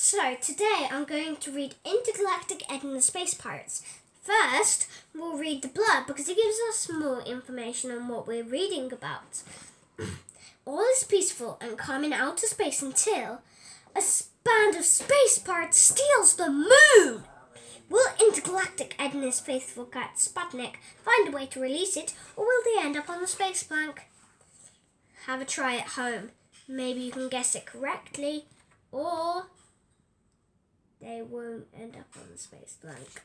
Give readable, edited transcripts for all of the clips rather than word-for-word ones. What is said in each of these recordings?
So today I'm going to read Intergalactic Ed and the Space Pirates. First, we'll read the blurb because it gives us more information on what we're reading about. All is peaceful and calm in outer space until a band of space pirates steals the moon. Will Intergalactic Ed and his faithful cat Sputnik find a way to release it, or will they end up on the space plank? Have a try at home. Maybe you can guess it correctly, or they won't end up on the space plank.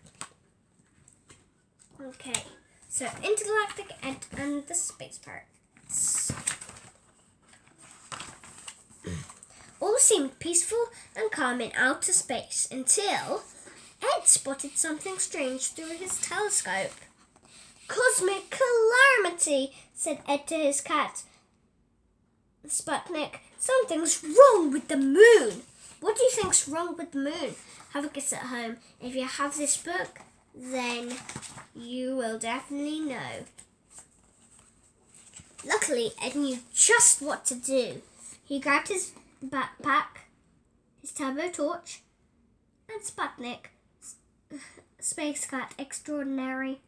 Okay, so Intergalactic Ed and the Space Pirates. All seemed peaceful and calm in outer space until Ed spotted something strange through his telescope. "Cosmic calamity," said Ed to his cat Sputnik. "Something's wrong with the moon." What do you think's wrong with the moon? Have a guess at home. If you have this book, then you will definitely know. Luckily, Ed knew just what to do. He grabbed his backpack, his turbo torch, and Sputnik, Space Cat Extraordinary.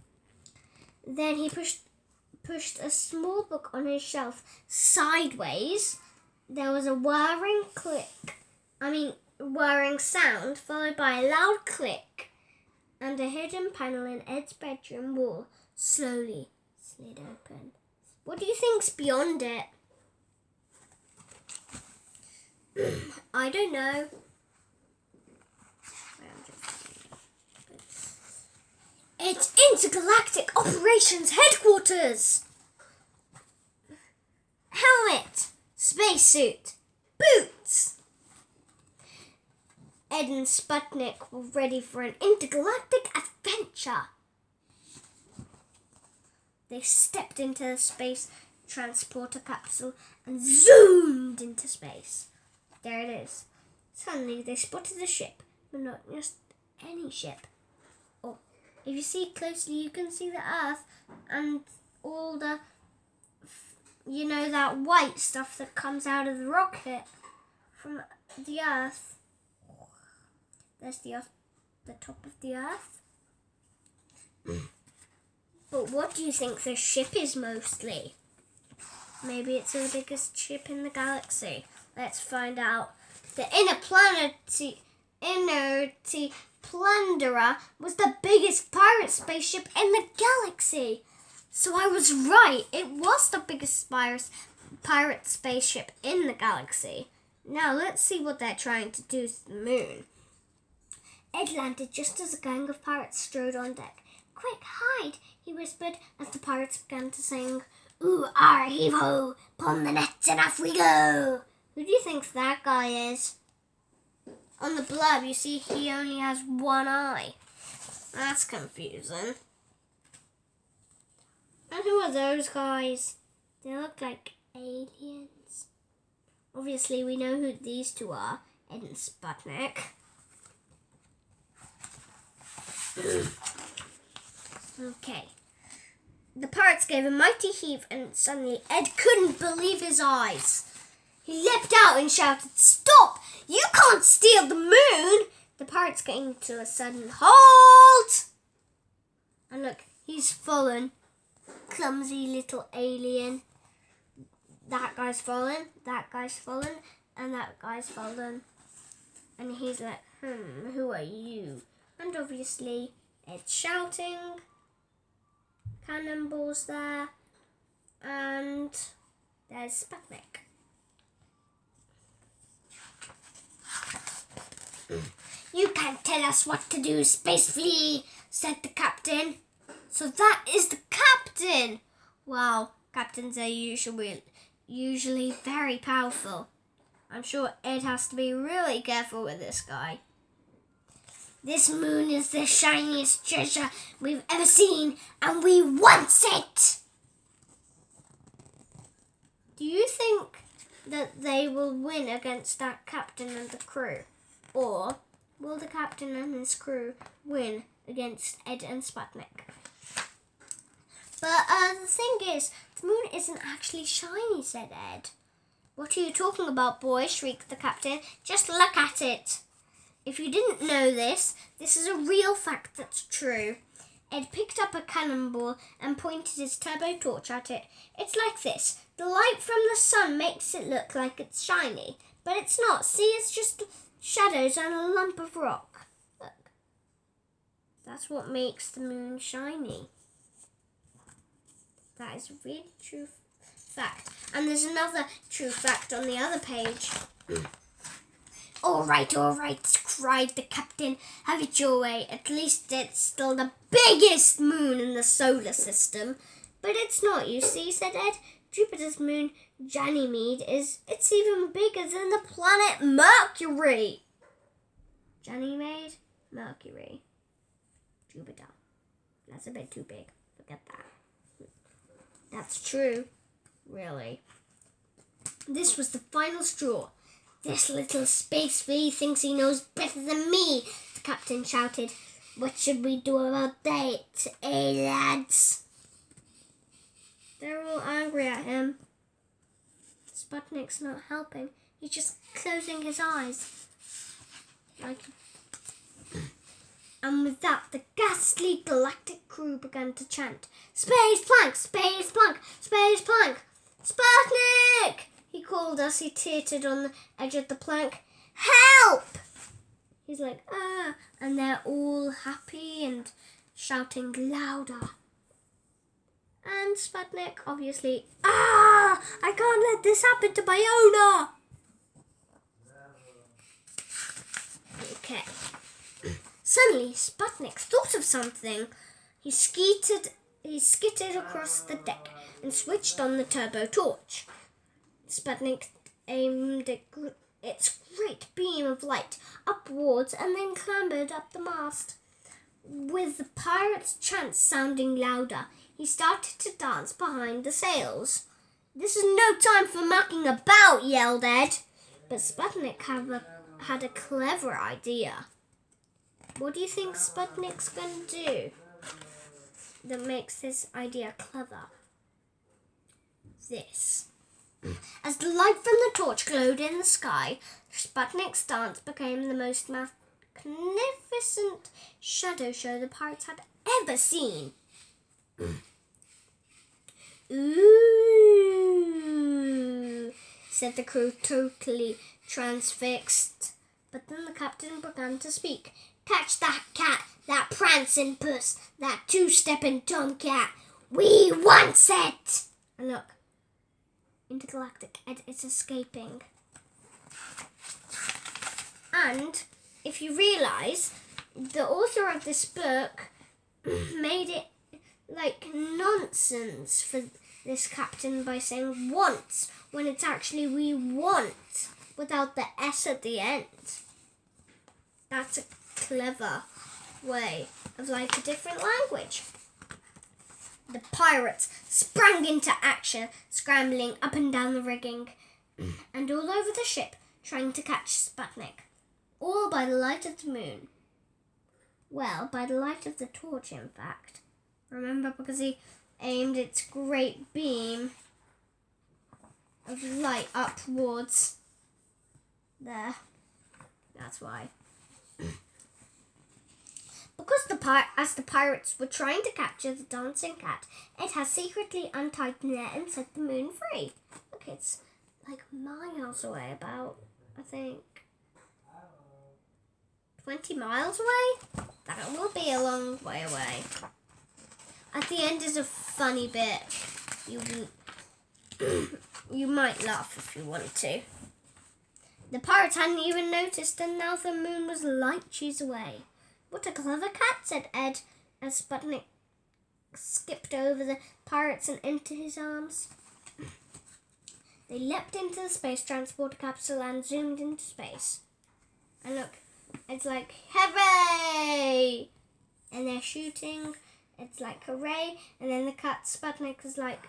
Then he pushed a small book on his shelf sideways. There was a whirring sound followed by a loud click, and a hidden panel in Ed's bedroom wall slowly slid open. What do you think's beyond it? I don't know. It's Intergalactic Operations Headquarters! Helmet, spacesuit, boots. Ed and Sputnik were ready for an intergalactic adventure. They stepped into the space transporter capsule and zoomed into space. There it is. Suddenly they spotted a ship, but not just any ship. Oh, if you see closely, you can see the Earth and all the, that white stuff that comes out of the rocket from the Earth. There's the top of the Earth. But what do you think this ship is mostly? Maybe it's the biggest ship in the galaxy. Let's find out. The Interplanetary Plunderer was the biggest pirate spaceship in the galaxy. So I was right. It was the biggest pirate spaceship in the galaxy. Now let's see what they're trying to do to the moon. Ed landed just as a gang of pirates strode on deck. "Quick, hide," he whispered as the pirates began to sing, "Ooh, ar, heave-ho, pull the nets and off we go." Who do you think that guy is? On the blurb, you see he only has one eye. That's confusing. And who are those guys? They look like aliens. Obviously, we know who these two are, Ed and Sputnik. Okay. The pirates gave a mighty heave, and suddenly Ed couldn't believe his eyes. He leapt out and shouted, "Stop! You can't steal the moon!" The pirates came to a sudden halt. And look, he's fallen. Clumsy little alien. That guy's fallen, that guy's fallen, and that guy's fallen. And he's like, who are you? And obviously, Ed's shouting. Cannonballs there. And there's Sputnik. "You can't tell us what to do, Space Flea," said the captain. So that is the captain! Wow, captains are usually very powerful. I'm sure Ed has to be really careful with this guy. "This moon is the shiniest treasure we've ever seen, and we want it!" Do you think that they will win against that captain and the crew? Or will the captain and his crew win against Ed and Sputnik? But the thing is, the moon isn't actually shiny, said Ed. "What are you talking about, boy?" shrieked the captain. "Just look at it." If you didn't know this is a real fact that's true. Ed picked up a cannonball and pointed his turbo torch at it. It's like this. The light from the sun makes it look like it's shiny, but it's not. See, it's just shadows on a lump of rock. Look. That's what makes the moon shiny. That is a really true fact. And there's another true fact on the other page. All right, cried the captain. Have it your way. At least it's still the biggest moon in the solar system. But it's not, you see, said Ed. Jupiter's moon, Ganymede, it's even bigger than the planet Mercury. Ganymede, Mercury, Jupiter. That's a bit too big. Forget that. That's true, really. This was the final straw. This little space flea thinks he knows better than me, the captain shouted. What should we do about that, lads? They're all angry at him. Sputnik's not helping. He's just closing his eyes. And with that, the ghastly galactic crew began to chant, Space plank, space plank, space plank, Sputnik! He called as he teetered on the edge of the plank. Help! He's like, ah, and they're all happy and shouting louder. And Sputnik, obviously, I can't let this happen to my owner. Okay. Suddenly, Sputnik thought of something. He skittered across the deck and switched on the turbo torch. Sputnik aimed its great beam of light upwards and then clambered up the mast. With the pirate's chants sounding louder, he started to dance behind the sails. This is no time for mucking about, yelled Ed. But Sputnik had a clever idea. What do you think Sputnik's going to do that makes this idea clever? This. As the light from the torch glowed in the sky, Sputnik's dance became the most magnificent shadow show the pirates had ever seen. Ooh, said the crew, totally transfixed. But then the captain began to speak. Catch that cat, that prancing puss, that two-stepping tomcat. We want it! And look, Intergalactic Ed is escaping. And if you realise, the author of this book made it like nonsense for this captain by saying wants when it's actually we want without the S at the end. That's a clever way of like a different language. The pirates sprang into action, scrambling up and down the rigging and all over the ship, trying to catch Sputnik. All by the light of the moon. Well, by the light of the torch, in fact. Remember, because he aimed its great beam of light upwards. There. That's why. Because as the pirates were trying to capture the dancing cat, it has secretly untied the net and set the moon free. Look, it's like miles away, about, I think, 20 miles away? That will be a long way away. At the end is a funny bit. You might laugh if you want to. The pirates hadn't even noticed, and now the moon was light years away. What a clever cat, said Ed, as Sputnik skipped over the pirates and into his arms. They leapt into the space transport capsule and zoomed into space. And look, it's like, hooray! And they're shooting. It's like, hooray. And then the cat Sputnik is like,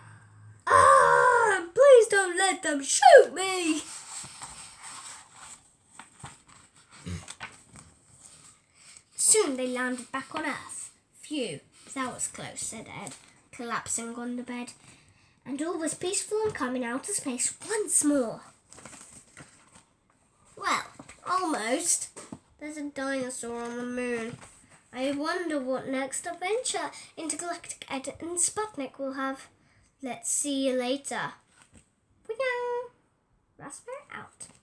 please don't let them shoot me! Soon they landed back on Earth. Phew, that was close, said Ed, collapsing on the bed. And all was peaceful and calm in outer space once more. Well, almost. There's a dinosaur on the moon. I wonder what next adventure Intergalactic Ed and Sputnik will have. Let's see you later. Raspberry out.